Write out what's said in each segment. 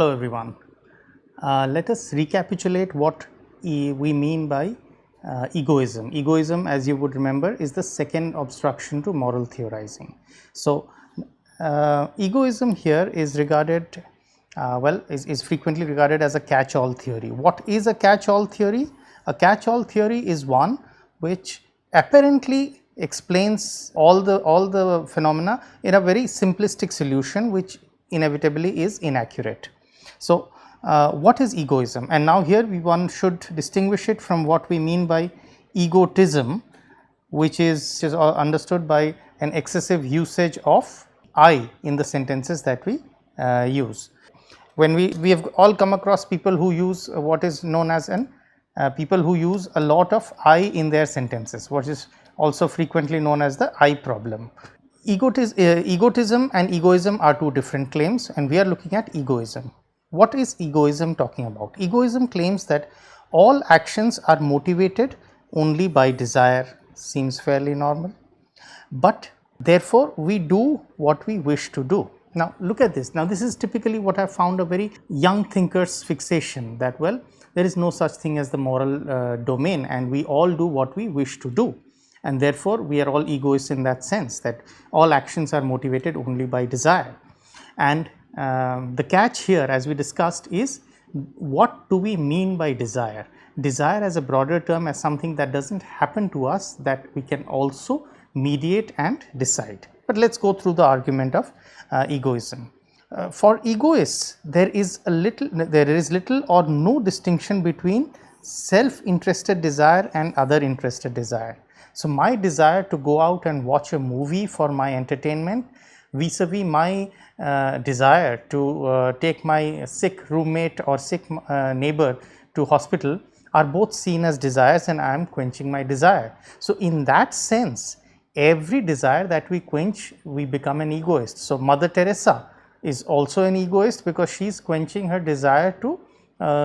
Hello everyone. Let us recapitulate what we mean by egoism. Egoism, as you would remember, is the second obstruction to moral theorizing. So, egoism here is regarded, is frequently regarded as a catch-all theory. What is a catch-all theory? A catch-all theory is one which apparently explains all the phenomena in a very simplistic solution, which inevitably is inaccurate. So, what is egoism? And now here one should distinguish it from what we mean by egotism, which is understood by an excessive usage of I in the sentences that we use. When we have all come across people who use what is known as people who use a lot of I in their sentences, what is also frequently known as the I problem. Egotism and egoism are two different claims, and we are looking at egoism. What is egoism talking about? Egoism claims that all actions are motivated only by desire. Seems fairly normal, but therefore we do what we wish to do. Now look at this. Now this is typically what I found a very young thinker's fixation, that there is no such thing as the moral domain, and we all do what we wish to do, and therefore we are all egoists in that sense, that all actions are motivated only by desire. And the catch here, as we discussed, is what do we mean by desire? Desire as a broader term, as something that does not happen to us, that we can also mediate and decide. But let us go through the argument of egoism. For egoists, there is little or no distinction between self-interested desire and other interested desire. So, my desire to go out and watch a movie for my entertainment vis-a-vis my desire to take my sick roommate or sick neighbor to hospital are both seen as desires, and I am quenching my desire. So, in that sense, every desire that we quench, we become an egoist. So, Mother Teresa is also an egoist because she is quenching her desire to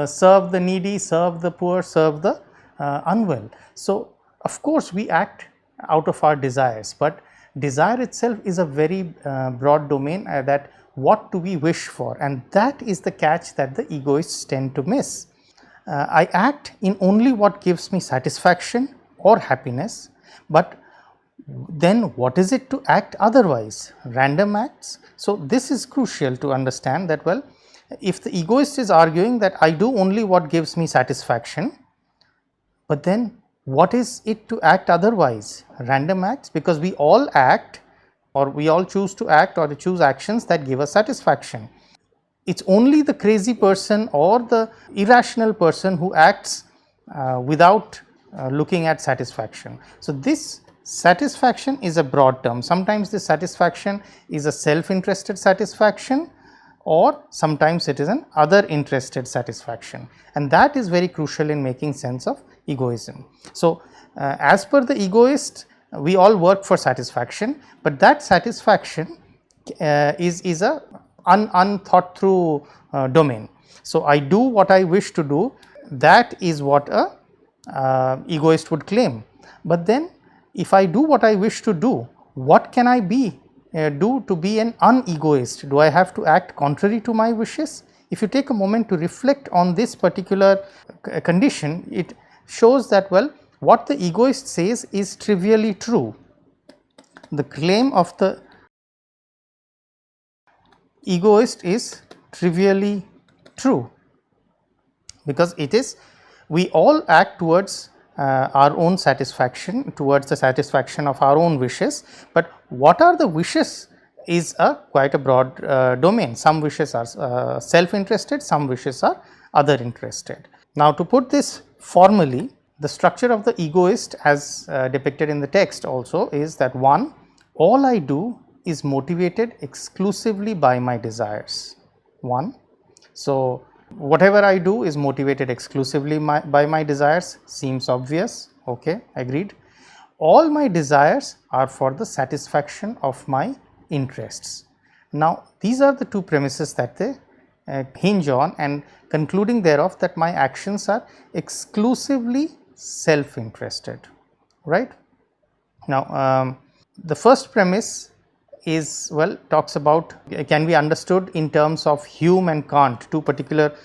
serve the needy, serve the poor, serve the unwell. So, of course, we act out of our desires, but desire itself is a very broad domain, that what do we wish for, and that is the catch that the egoists tend to miss. I act in only what gives me satisfaction or happiness, but then what is it to act otherwise? Random acts. So, this is crucial to understand that, if the egoist is arguing that I do only what gives me satisfaction, but then what is it to act otherwise? Random acts, because we all act, or we all choose to act or to choose actions that give us satisfaction. It is only the crazy person or the irrational person who acts without looking at satisfaction. So, this satisfaction is a broad term. Sometimes this satisfaction is a self-interested satisfaction, or sometimes it is an other interested satisfaction, and that is very crucial in making sense of egoism. So, as per the egoist, we all work for satisfaction, but that satisfaction is a unthought through domain. So, I do what I wish to do, that is what a egoist would claim. But then if I do what I wish to do, what can I do to be an unegoist? Do I have to act contrary to my wishes? If you take a moment to reflect on this particular condition, it shows that what the egoist says is trivially true. The claim of the egoist is trivially true, because it is, we all act towards our own satisfaction, towards the satisfaction of our own wishes, but what are the wishes is quite a broad domain. Some wishes are self-interested, some wishes are other interested. Now, to put this formally, the structure of the egoist as depicted in the text also is that 1. All I do is motivated exclusively by my desires. 1. So, whatever I do is motivated exclusively by my desires, seems obvious, okay, agreed. All my desires are for the satisfaction of my interests. Now, these are the two premises that they hinge on, and concluding thereof that my actions are exclusively self-interested, right. Now, the first premise is, well, talks about, can be understood in terms of Hume and Kant, two particular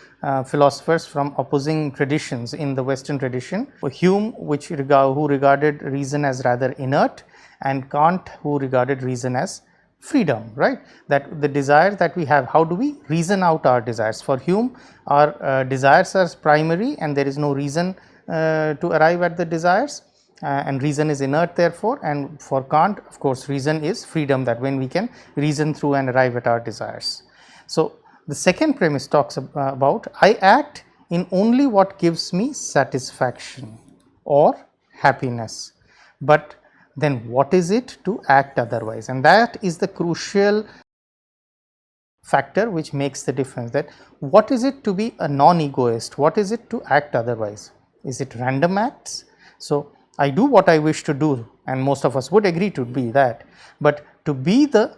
philosophers from opposing traditions in the Western tradition. Hume, who regarded reason as rather inert, and Kant, who regarded reason as freedom, right? That the desires that we have, how do we reason out our desires? For Hume, our desires are primary and there is no reason to arrive at the desires, and reason is inert therefore. And for Kant, of course, reason is freedom, that when we can reason through and arrive at our desires. So the second premise talks about, I act in only what gives me satisfaction or happiness, but then what is it to act otherwise? And that is the crucial factor which makes the difference, that what is it to be a non-egoist, what is it to act otherwise? Is it random acts? So I do what I wish to do, and most of us would agree to be that, but to be the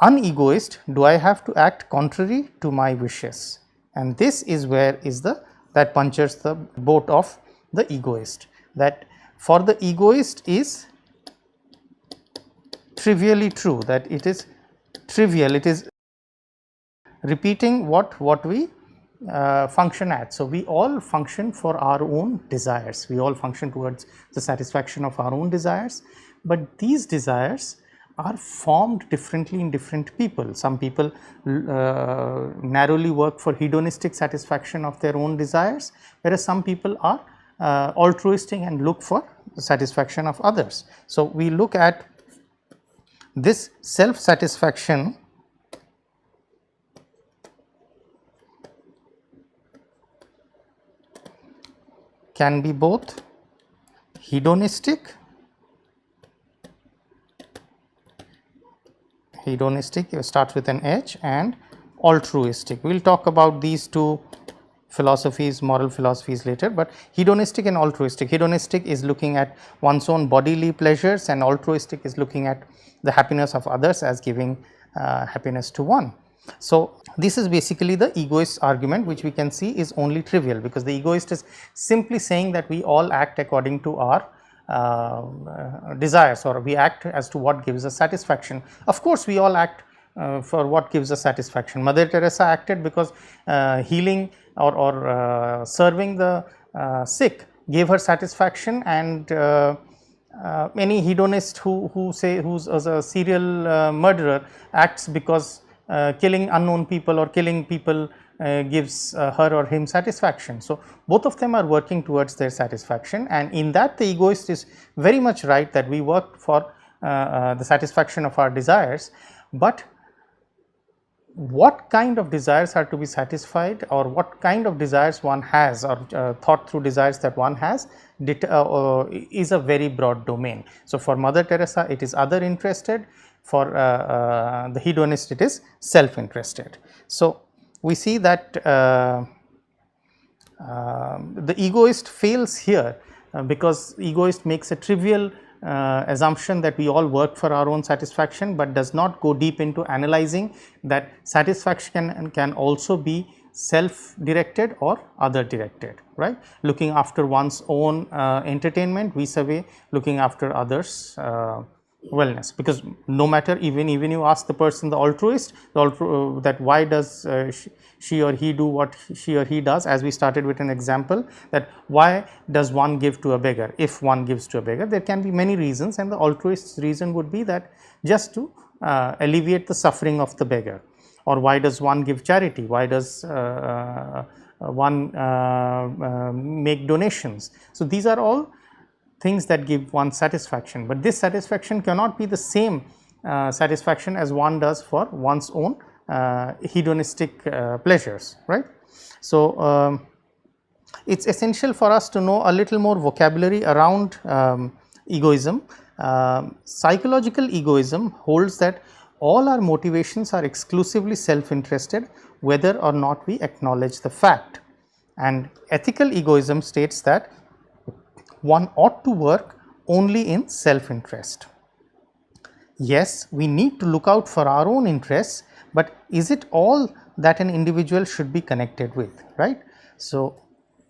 unegoist, do I have to act contrary to my wishes? And this is where is that punctures the boat of the egoist, that for the egoist is trivially true, that it is trivial, it is repeating what we function at. So we all function for our own desires, we all function towards the satisfaction of our own desires, but these desires are formed differently in different people. Some people narrowly work for hedonistic satisfaction of their own desires, whereas some people are altruistic and look for the satisfaction of others. So we look at this self satisfaction can be both hedonistic, it starts with an H, and altruistic. We will talk about these two philosophies, moral philosophies later, but hedonistic and altruistic. Hedonistic is looking at one's own bodily pleasures, and altruistic is looking at the happiness of others as giving happiness to one. So this is basically the egoist argument, which we can see is only trivial, because the egoist is simply saying that we all act according to our desires, or we act as to what gives us satisfaction. Of course, we all act for what gives us satisfaction. Mother Teresa acted because healing or serving the sick gave her satisfaction, and any hedonist who's a serial murderer acts because killing unknown people or killing people gives her or him satisfaction. So both of them are working towards their satisfaction, and in that the egoist is very much right, that we work for the satisfaction of our desires, but what kind of desires are to be satisfied, or what kind of desires one has, or thought through desires that one has, is a very broad domain. So for Mother Teresa it is other interested, for the hedonist it is self interested. So we see that the egoist fails here because egoist makes a trivial assumption that we all work for our own satisfaction, but does not go deep into analyzing that satisfaction can also be self directed or other directed, right? Looking after one's own entertainment vis-a-vis looking after others wellness, because no matter, even you ask the person, the altruist, that why does she or he do what she or he does, as we started with an example, that why does one give to a beggar? If one gives to a beggar, there can be many reasons, and the altruist's reason would be that just to alleviate the suffering of the beggar. Or why does one give charity? Why does one make donations? So these are all things that give one satisfaction, but this satisfaction cannot be the same satisfaction as one does for one's own hedonistic pleasures, right? So it's essential for us to know a little more vocabulary around egoism. Psychological egoism holds that all our motivations are exclusively self-interested, whether or not we acknowledge the fact. And ethical egoism states that one ought to work only in self-interest. Yes, we need to look out for our own interests, but is it all that an individual should be connected with, right? So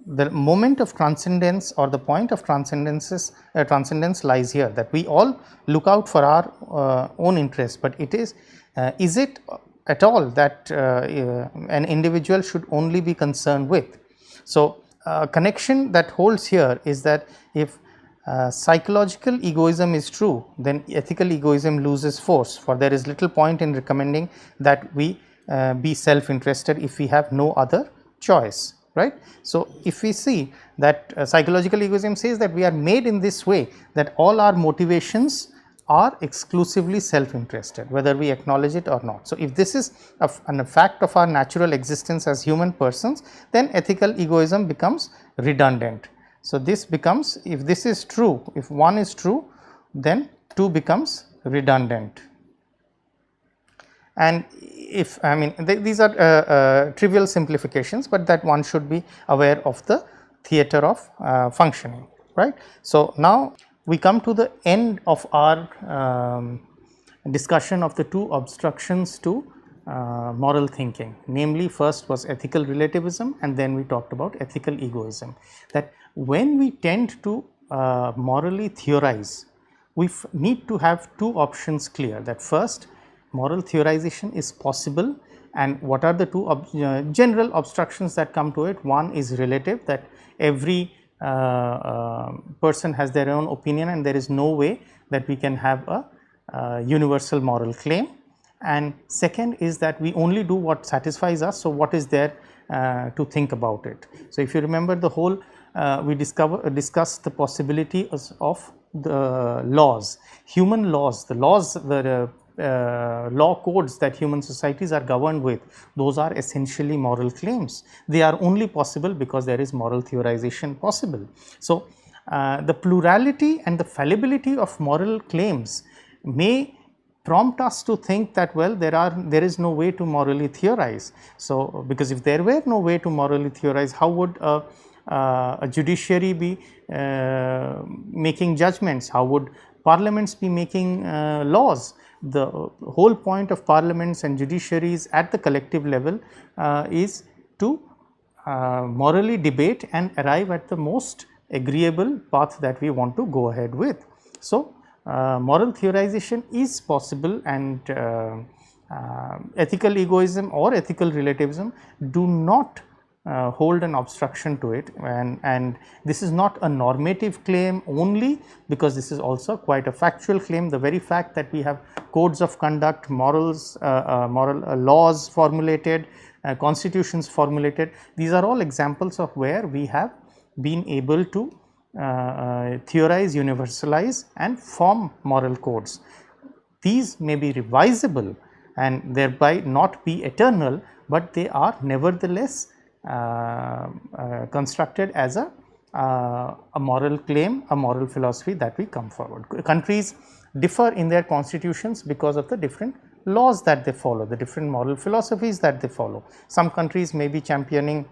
the moment of transcendence or the point of transcendence lies here, that we all look out for our own interests, but it is it at all that an individual should only be concerned with. So, connection that holds here is that if psychological egoism is true, then ethical egoism loses force, for there is little point in recommending that we be self-interested if we have no other choice, right. So, if we see that psychological egoism says that we are made in this way, that all our motivations are exclusively self-interested, whether we acknowledge it or not. So, if this is a fact of our natural existence as human persons, then ethical egoism becomes redundant. So, this becomes, if this is true, if 1 is true, then 2 becomes redundant. And if these are trivial simplifications, but that one should be aware of the theatre of functioning, right. So, now we come to the end of our discussion of the 2 obstructions to moral thinking, namely first was ethical relativism, and then we talked about ethical egoism. That when we tend to morally theorize, we need to have 2 options clear, that first, moral theorization is possible, and what are the 2 general obstructions that come to it. One is relative, that every person has their own opinion and there is no way that we can have a universal moral claim. And second is that we only do what satisfies us, so what is there to think about it. So, if you remember the whole we discussed the possibility of the laws, human laws, the laws, the law codes that human societies are governed with, those are essentially moral claims. They are only possible because there is moral theorization possible. So, the plurality and the fallibility of moral claims may prompt us to think that, well, there is no way to morally theorize. So, because if there were no way to morally theorize, how would a judiciary be making judgments? How would parliaments be making laws? The whole point of parliaments and judiciaries at the collective level is to morally debate and arrive at the most agreeable path that we want to go ahead with. So, moral theorization is possible, and ethical egoism or ethical relativism do not hold an obstruction to it, and this is not a normative claim only, because this is also quite a factual claim. The very fact that we have codes of conduct, morals, moral laws formulated, constitutions formulated, these are all examples of where we have been able to theorize, universalize and form moral codes. These may be revisable and thereby not be eternal, but they are nevertheless constructed as a moral claim, a moral philosophy that we come forward. Countries differ in their constitutions because of the different laws that they follow, the different moral philosophies that they follow. Some countries may be championing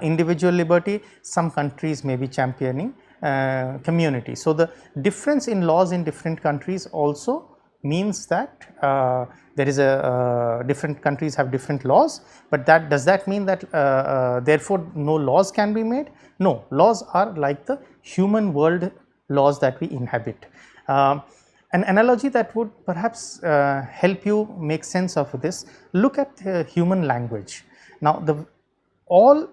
individual liberty, some countries may be championing community. So, the difference in laws in different countries also means that there is a different countries have different laws, but that does that mean that therefore no laws can be made? No, laws are like the human world laws that we inhabit. An analogy that would perhaps help you make sense of this, look at human language. Now, all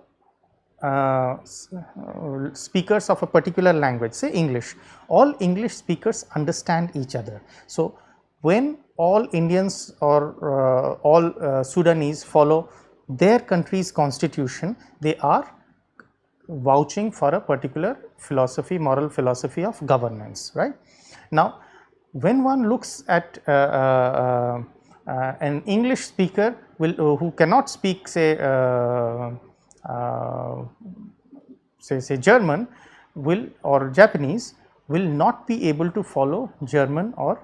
speakers of a particular language, say English, all English speakers understand each other. So, when all Indians or all Sudanese follow their country's constitution, they are vouching for a particular philosophy, moral philosophy of governance, right. Now, when one looks at an English speaker who cannot speak, say German or Japanese, will not be able to follow German or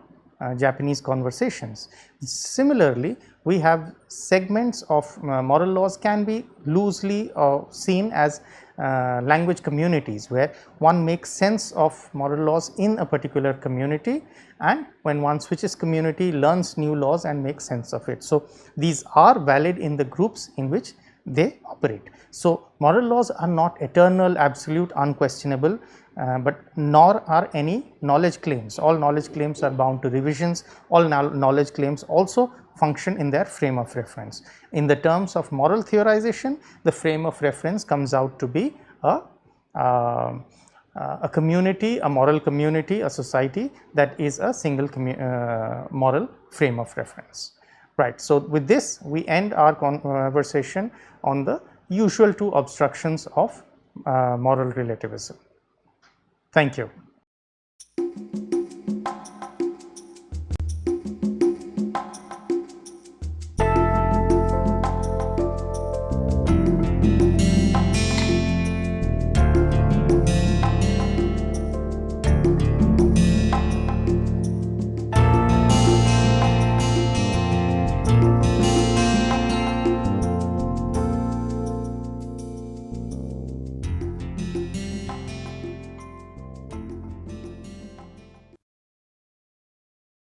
Japanese conversations. Similarly, we have segments of moral laws can be loosely seen as language communities, where one makes sense of moral laws in a particular community, and when one switches community, learns new laws and makes sense of it. So, these are valid in the groups in which they operate. So, moral laws are not eternal, absolute, unquestionable, but nor are any knowledge claims. All knowledge claims are bound to revisions. All knowledge claims also function in their frame of reference. In the terms of moral theorization, the frame of reference comes out to be a community, a moral community, a society that is a single moral frame of reference. Right. So, with this we end our conversation on the usual two obstructions of moral relativism. Thank you.